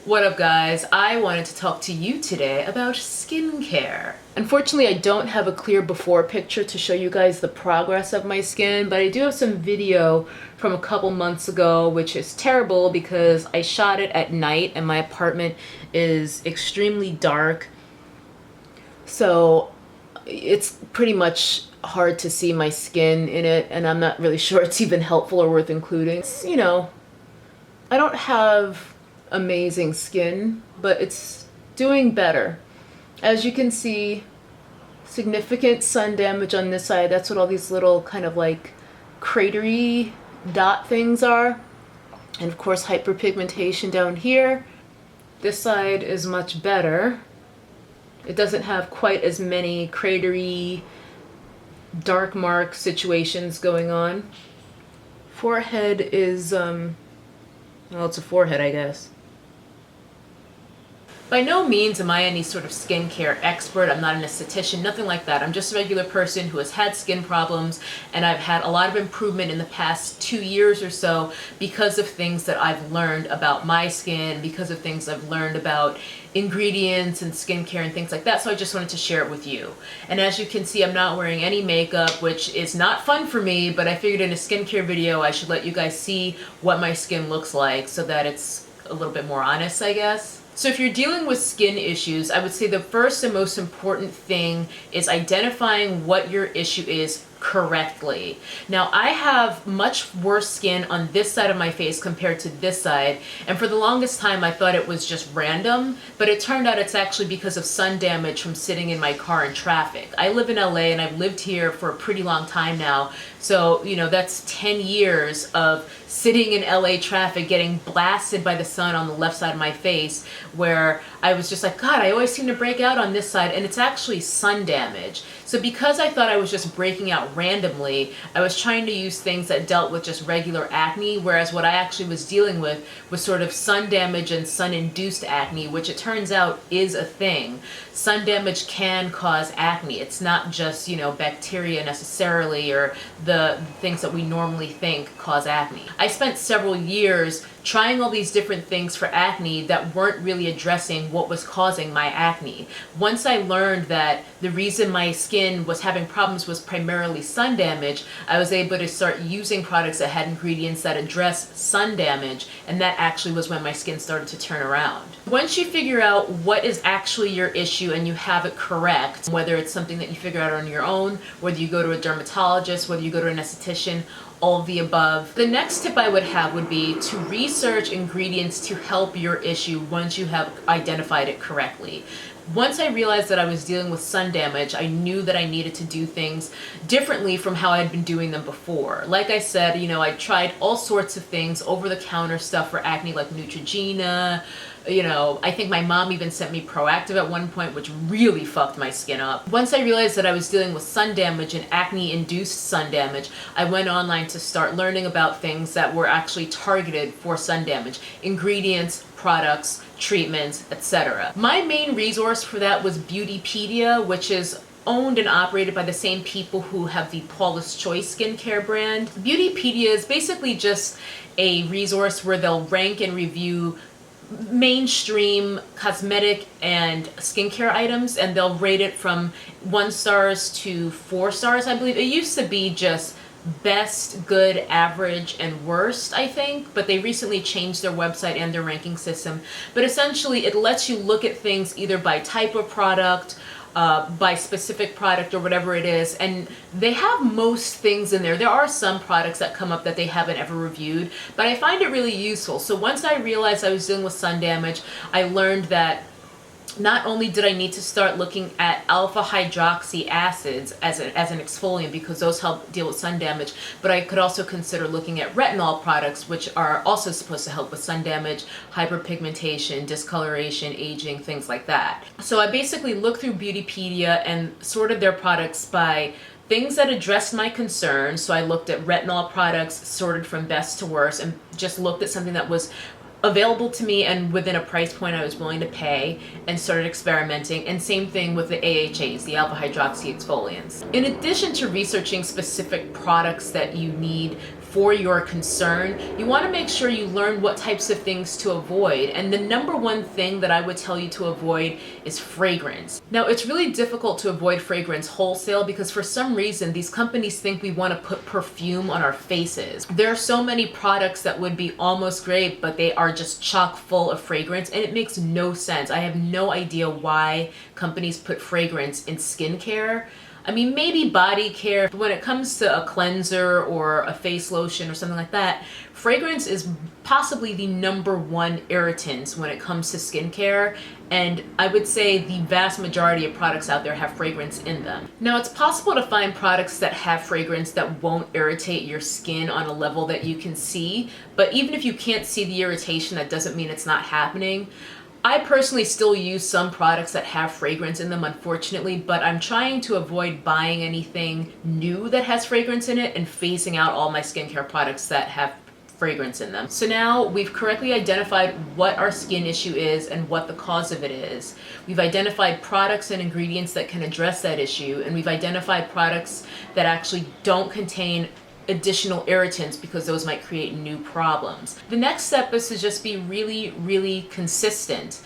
What up guys? I wanted to talk to you today about skincare. Unfortunately, I don't have a clear before picture to show you guys the progress of my skin, but I do have some video from a couple months ago, which is terrible because I shot it at night and my apartment is extremely dark. So it's pretty much hard to see my skin in it, and I'm not really sure it's even helpful or worth including. I don't have amazing skin, but it's doing better. As you can see, significant sun damage on this side. That's what all these little kind of like cratery dot things are. And of course, hyperpigmentation down here. This side is much better. It doesn't have quite as many cratery dark mark situations going on. Forehead is, well, it's a forehead, I guess. By no means am I any sort of skincare expert. I'm not an esthetician, nothing like that. I'm just a regular person who has had skin problems, and I've had a lot of improvement in the past 2 years or so because of things that I've learned about my skin, because of things I've learned about ingredients and skincare and things like that. So I just wanted to share it with you. And as you can see, I'm not wearing any makeup, which is not fun for me, but I figured in a skincare video I should let you guys see what my skin looks like so that it's a little bit more honest, I guess. So if you're dealing with skin issues, I would say the first and most important thing is identifying what your issue is correctly. Now, I have much worse skin on this side of my face compared to this side, and for the longest time I thought it was just random, but it turned out it's actually because of sun damage from sitting in my car in traffic. I live in LA and I've lived here for a pretty long time now, so that's 10 years of sitting in LA traffic getting blasted by the sun on the left side of my face, where I was just like, God, I always seem to break out on this side, and it's actually sun damage. So because I thought I was just breaking out randomly, I was trying to use things that dealt with just regular acne, whereas what I actually was dealing with was sort of sun damage and sun-induced acne, which it turns out is a thing. Sun damage can cause acne. It's not just, bacteria necessarily, or the things that we normally think cause acne. I spent several years trying all these different things for acne that weren't really addressing what was causing my acne. Once I learned that the reason my skin was having problems was primarily sun damage, I was able to start using products that had ingredients that address sun damage, and that actually was when my skin started to turn around. Once you figure out what is actually your issue and you have it correct, whether it's something that you figure out on your own, whether you go to a dermatologist, whether you go to an esthetician, all of the above. The next tip I would have would be to research ingredients to help your issue once you have identified it correctly. Once I realized that I was dealing with sun damage, I knew that I needed to do things differently from how I had been doing them before. Like I said, I tried all sorts of things, over-the-counter stuff for acne like Neutrogena. I think my mom even sent me Proactive at one point, which really fucked my skin up. Once I realized that I was dealing with sun damage and acne-induced sun damage, I went online to start learning about things that were actually targeted for sun damage. Ingredients, products, treatments, etc. My main resource for that was Beautypedia, which is owned and operated by the same people who have the Paula's Choice skincare brand. Beautypedia is basically just a resource where they'll rank and review mainstream cosmetic and skincare items, and they'll rate it from 1 stars to 4 stars, I believe. It used to be just best, good, average, and worst, I think, but they recently changed their website and their ranking system. But essentially, it lets you look at things either by type of product, by specific product, or whatever it is, and they have most things in there. There are some products that come up that they haven't ever reviewed, but I find it really useful. So once I realized I was dealing with sun damage, I learned that not only did I need to start looking at alpha hydroxy acids as an exfoliant, because those help deal with sun damage, but I could also consider looking at retinol products, which are also supposed to help with sun damage, hyperpigmentation, discoloration, aging, things like that. So I basically looked through Beautypedia and sorted their products by things that addressed my concerns. So I looked at retinol products sorted from best to worst and just looked at something that was available to me and within a price point I was willing to pay, and started experimenting. And same thing with the AHAs, the alpha hydroxy exfoliants. In addition to researching specific products that you need for your concern, you want to make sure you learn what types of things to avoid. And the number one thing that I would tell you to avoid is fragrance. Now, it's really difficult to avoid fragrance wholesale because for some reason these companies think we want to put perfume on our faces. There are so many products that would be almost great, but they are just chock full of fragrance, and it makes no sense. I have no idea why companies put fragrance in skincare. I mean, maybe body care. When it comes to a cleanser or a face lotion or something like that, fragrance is possibly the number one irritant when it comes to skincare. And I would say the vast majority of products out there have fragrance in them. Now, it's possible to find products that have fragrance that won't irritate your skin on a level that you can see. But even if you can't see the irritation, that doesn't mean it's not happening. I personally still use some products that have fragrance in them, unfortunately, but I'm trying to avoid buying anything new that has fragrance in it and phasing out all my skincare products that have fragrance in them. So now we've correctly identified what our skin issue is and what the cause of it is. We've identified products and ingredients that can address that issue, and we've identified products that actually don't contain additional irritants because those might create new problems. The next step is to just be really, really consistent.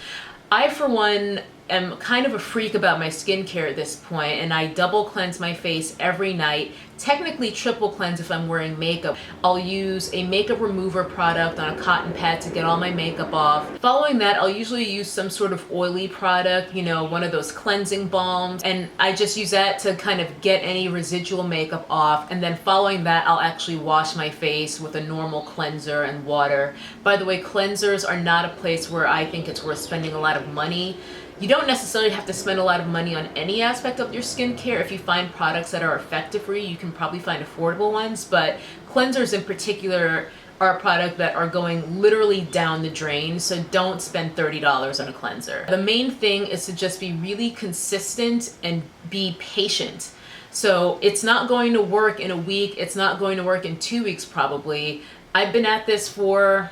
I, for one, am kind of a freak about my skincare at this point, and I double cleanse my face every night, technically triple cleanse if I'm wearing makeup. I'll use a makeup remover product on a cotton pad to get all my makeup off. Following that, I'll usually use some sort of oily product, you know, one of those cleansing balms, and I just use that to kind of get any residual makeup off. And then following that, I'll actually wash my face with a normal cleanser and water. By the way, cleansers are not a place where I think it's worth spending a lot of money. You don't necessarily have to spend a lot of money on any aspect of your skincare. If you find products that are effective for you, you can probably find affordable ones, but cleansers in particular are a product that are going literally down the drain, so don't spend $30 on a cleanser. The main thing is to just be really consistent and be patient. So it's not going to work in a week, it's not going to work in 2 weeks probably. I've been at this for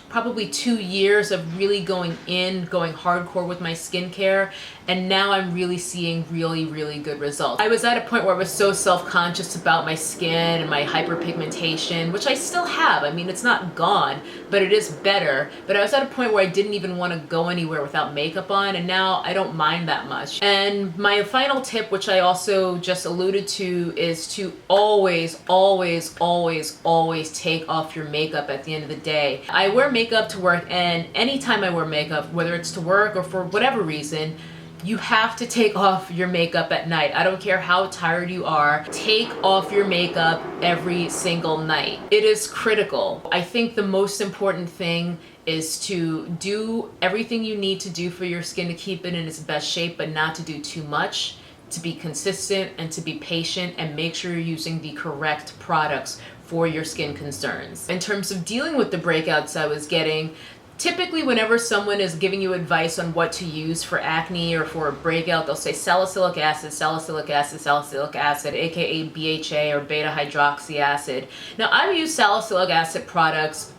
probably 2 years of really going hardcore with my skincare, and now I'm really seeing really, really good results. I was at a point where I was so self-conscious about my skin and my hyperpigmentation, which I still have. I mean, it's not gone, but it is better. But I was at a point where I didn't even want to go anywhere without makeup on, and now I don't mind that much. And my final tip, which I also just alluded to, is to always, always, always, always take off your makeup at the end of the day. I wear makeup to work, and anytime I wear makeup, whether it's to work or for whatever reason, you have to take off your makeup at night. I don't care how tired you are, take off your makeup every single night. It is critical. I think the most important thing is to do everything you need to do for your skin to keep it in its best shape, but not to do too much, to be consistent and to be patient, and make sure you're using the correct products for your skin concerns. In terms of dealing with the breakouts I was getting, typically whenever someone is giving you advice on what to use for acne or for a breakout, they'll say salicylic acid, salicylic acid, salicylic acid, aka BHA or beta hydroxy acid. Now, I've used salicylic acid products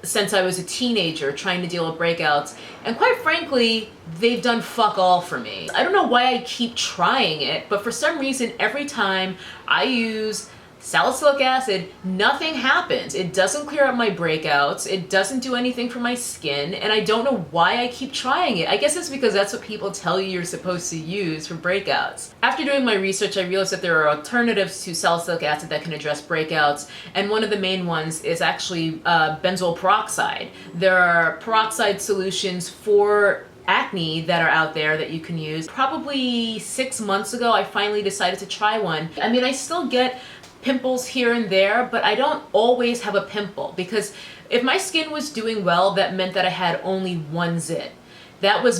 since I was a teenager trying to deal with breakouts, and quite frankly, they've done fuck all for me. I don't know why I keep trying it, but for some reason, every time I use salicylic acid, nothing happens. It doesn't clear up my breakouts, it doesn't do anything for my skin, and I don't know why I keep trying it. I guess it's because that's what people tell you you're supposed to use for breakouts. After doing my research, I realized that there are alternatives to salicylic acid that can address breakouts, and one of the main ones is actually benzoyl peroxide. There are peroxide solutions for acne that are out there that you can use. Probably 6 months ago, I finally decided to try one. I mean, I still get pimples here and there, but I don't always have a pimple, because if my skin was doing well, that meant that I had only one zit. That was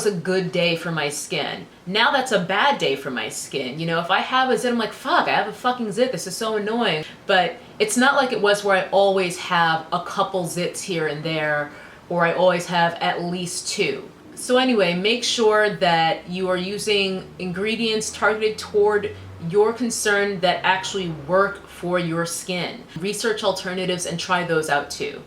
a good day for my skin. Now that's a bad day for my skin. You know, if I have a zit, I'm like, fuck, I have a fucking zit. This is so annoying. But it's not like it was where I always have a couple zits here and there, or I always have at least 2. So anyway, make sure that you are using ingredients targeted toward your concern that actually work for your skin. Research alternatives and try those out too.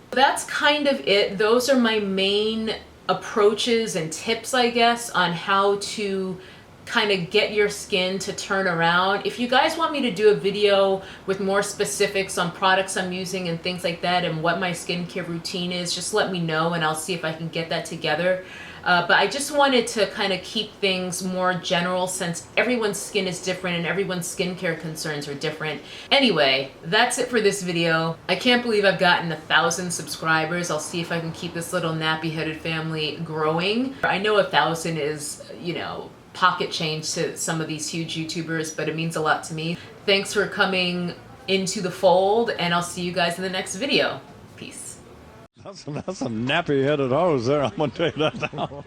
That's kind of it. Those are my main approaches and tips, I guess, on how to kind of get your skin to turn around. If you guys want me to do a video with more specifics on products I'm using and things like that and what my skincare routine is, just let me know and I'll see if I can get that together. But I just wanted to kind of keep things more general since everyone's skin is different and everyone's skincare concerns are different. Anyway, that's it for this video. I can't believe I've gotten 1,000 subscribers. I'll see if I can keep this little nappy-headed family growing. I know 1,000 is, you know, pocket change to some of these huge YouTubers, but it means a lot to me. Thanks for coming into the fold, and I'll see you guys in the next video. Peace. That's a nappy-headed hose there, I'm gonna tell you that now.